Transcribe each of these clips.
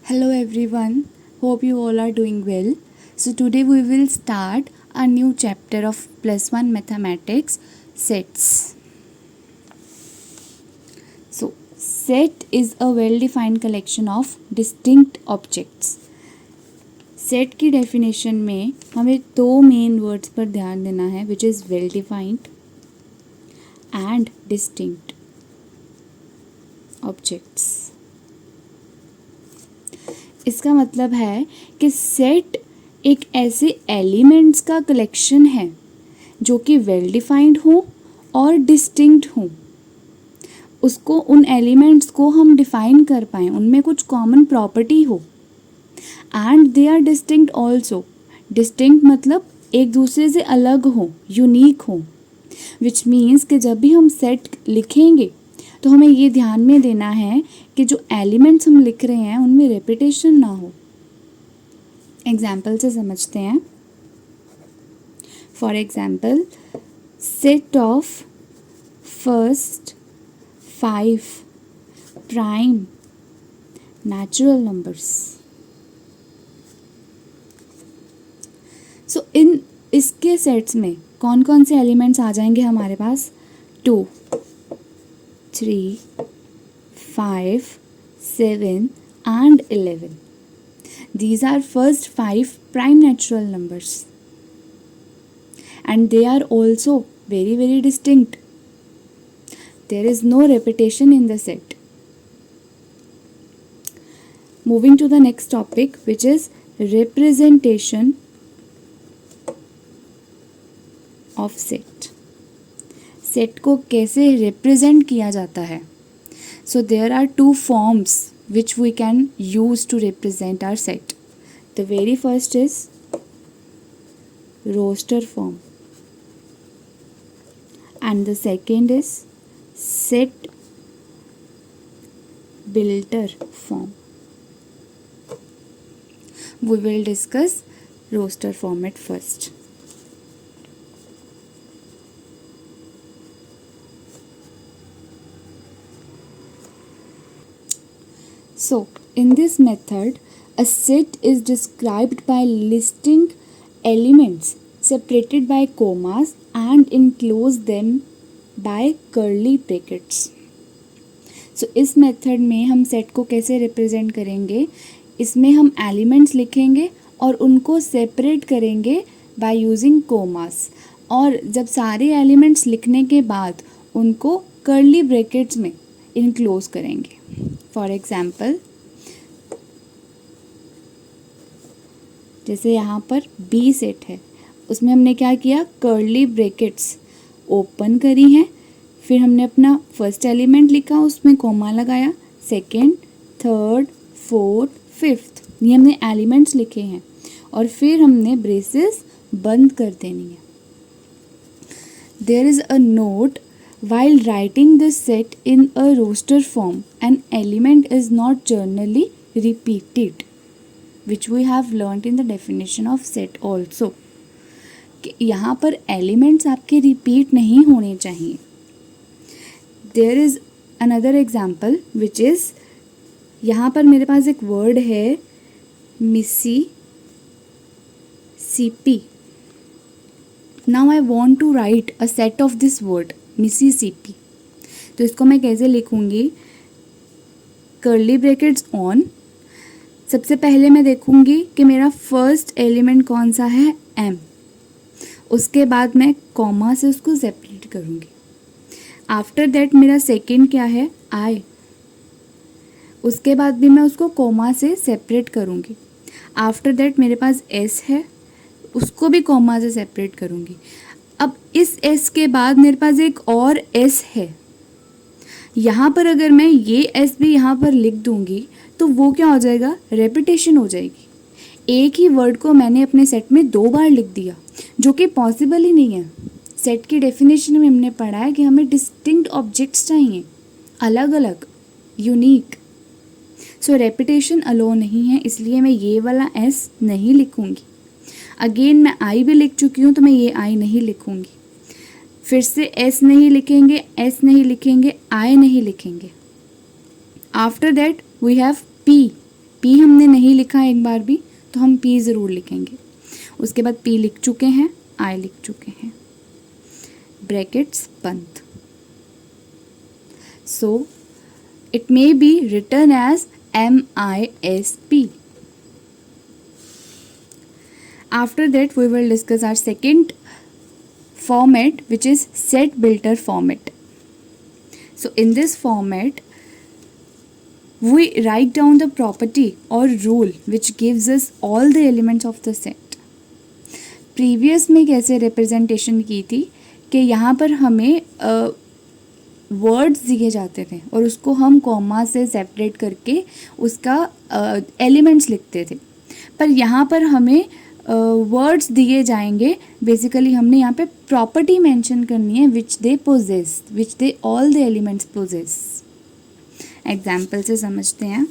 Hello everyone, hope you all are doing well. So today we will start a new chapter of plus 1 mathematics, sets. So set is a well defined collection of distinct objects. Set की definition में हमें दो main words पर ध्यान देना है, which is well defined and distinct objects. इसका मतलब है कि सेट एक ऐसे एलिमेंट्स का कलेक्शन है जो कि वेल डिफाइंड हो और डिस्टिंक्ट हो. उसको उन एलिमेंट्स को हम डिफाइन कर पाएँ, उनमें कुछ कॉमन प्रॉपर्टी हो and they are distinct also. Distinct मतलब एक दूसरे से अलग हो, यूनिक हो, विच मीन्स कि जब भी हम सेट लिखेंगे तो हमें ये ध्यान में देना है कि जो एलिमेंट्स हम लिख रहे हैं उनमें रेपिटेशन ना हो. एग्जाम्पल से समझते हैं. For example, set of first 5 prime natural numbers. So इसके सेट्स में कौन कौन से एलिमेंट्स आ जाएंगे हमारे पास? 2, 3, 5, 7 and 11. These are first 5 prime natural numbers and they are also very distinct. There is no repetition in the set. Moving to the next topic, which is representation of set. Set को कैसे represent किया जाता है? So there are 2 forms which we can use to represent our set. The very first is roster form and the second is set builder form. We will discuss roster form at first. So, in this method, a set is described by listing elements separated by commas and enclose them by curly brackets. So, इस method में हम set को कैसे represent करेंगे? इसमें हम elements लिखेंगे और उनको सेपरेट करेंगे बाय यूजिंग कोमास, और जब सारे एलिमेंट्स लिखने के बाद उनको कर्ली ब्रैकेट्स में इनक्लोज करेंगे. फॉर एग्जाम्पल, जैसे यहाँ पर बी सेट है, उसमें हमने क्या किया? कर्ली ब्रैकेट्स ओपन करी हैं, फिर हमने अपना फर्स्ट एलिमेंट लिखा, उसमें कोमा लगाया, सेकंड, थर्ड, फोर्थ, फिफ्थ, ये हमने एलिमेंट्स लिखे हैं, और फिर हमने ब्रेसेस बंद कर देनी है. There is a note: while writing this set in a roster form, an element is not generally repeated, which we have learnt in the definition of set also. कि यहाँ पर एलिमेंट्स आपके रिपीट नहीं होने चाहिए. There is another example which is, यहाँ पर मेरे पास एक वर्ड है Mississippi. Now I want to write a set of this word Mississippi. तो इसको मैं कैसे लिखूँगी? Curly brackets on. सबसे पहले मैं देखूँगी कि मेरा फर्स्ट एलिमेंट कौन सा है? एम. उसके बाद मैं कॉमा से उसको सेपरेट करूँगी. आफ्टर दैट मेरा सेकंड क्या है? आई. उसके बाद भी मैं उसको कॉमा से सेपरेट करूँगी. आफ्टर दैट मेरे पास एस है, उसको भी कॉमा से सेपरेट करूँगी. अब इस एस के बाद मेरे पास एक और एस है. यहाँ पर अगर मैं ये एस भी यहाँ पर लिख दूँगी तो वो क्या हो जाएगा? रेपिटेशन हो जाएगी. एक ही वर्ड को मैंने अपने सेट में 2 बार लिख दिया, जो कि पॉसिबल ही नहीं है. सेट की डेफिनेशन में हमने पढ़ा है कि हमें डिस्टिंक्ट ऑब्जेक्ट्स चाहिए, अलग अलग, यूनिक. सो रेपिटेशन अलो नहीं है, इसलिए मैं ये वाला एस नहीं लिखूँगी. अगेन मैं आई भी लिख चुकी हूँ तो मैं ये आई नहीं लिखूँगी. फिर से एस नहीं लिखेंगे, एस नहीं लिखेंगे, आई नहीं लिखेंगे. After that we have P. P हमने नहीं लिखा एक बार भी, तो हम पी ज़रूर लिखेंगे। उसके बाद पी लिख चुके हैं, आई लिख चुके हैं, ब्रैकेट्स बंद। So it may be written as MISP. After that we will discuss our second format, which is set builder format. So in this format we write down the property or rule which gives us all the elements of the set. Previous में कैसे representation की थी कि यहाँ पर हमें words दिए जाते थे और उसको हम कॉमा से सेपरेट करके उसका एलिमेंट्स लिखते थे, पर यहाँ पर हमें वर्ड्स दिए जाएंगे। बेसिकली हमने यहाँ पे प्रॉपर्टी मेंशन करनी है which they possess, which they all the elements possess. Example से समझते हैं।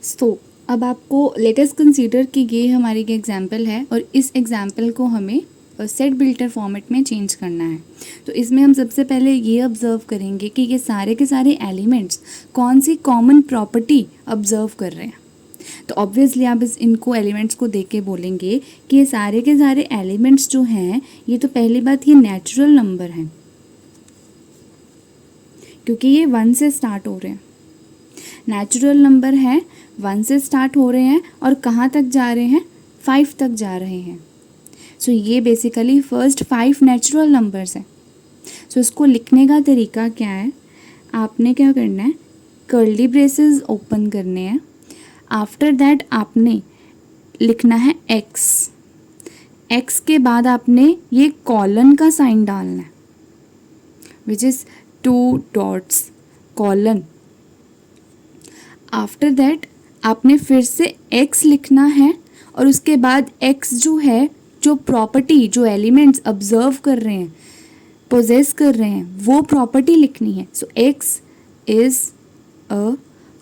सो अब आपको लेटेस्ट कंसीडर कि ये हमारी एग्जाम्पल है और इस एग्जाम्पल को हमें सेट बिल्डर फॉर्मेट में चेंज करना है। तो इसमें हम सबसे पहले ये ऑब्ज़र्व करेंगे कि ये सारे के सारे एलिमेंट्स कौन सी कॉमन प्रॉपर्टी ऑब्ज़र्व कर रहे हैं। तो ऑब्वियसली आप इनको एलिमेंट्स को देख के बोलेंगे कि ये सारे के सारे एलिमेंट्स जो हैं, ये तो पहली बात ये नेचुरल नंबर हैं क्योंकि ये 1 से स्टार्ट हो रहे हैं। नेचुरल नंबर है, 1 से स्टार्ट हो रहे हैं और कहाँ तक जा रहे हैं, 5 तक जा रहे हैं। सो ये बेसिकली फर्स्ट 5 नेचुरल नंबर्स हैं। सो इसको लिखने का तरीका क्या है, आपने क्या करना है, कर्ली ब्रेसेस ओपन करने हैं। आफ्टर दैट आपने लिखना है x के बाद आपने ये कॉलन का साइन डालना है which is 2 dots colon. After that आपने फिर से x लिखना है और उसके बाद x जो है, जो प्रॉपर्टी, जो एलिमेंट्स ऑब्जर्व कर रहे हैं, पोजेस कर रहे हैं, वो प्रॉपर्टी लिखनी है। So x is a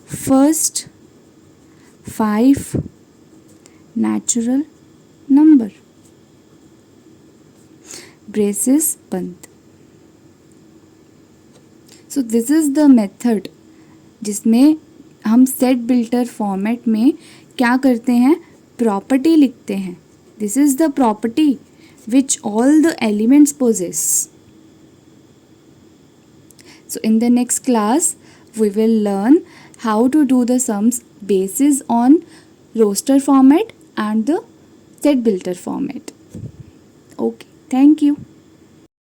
first 5 natural number, braces बंद। So this is the method जिसमें हम सेट बिल्डर फॉर्मेट में क्या करते हैं, प्रॉपर्टी लिखते हैं। This is the property which all the elements possess. So in the next class we will learn how to do the sums basis on roster format and the set builder format. Okay, thank you.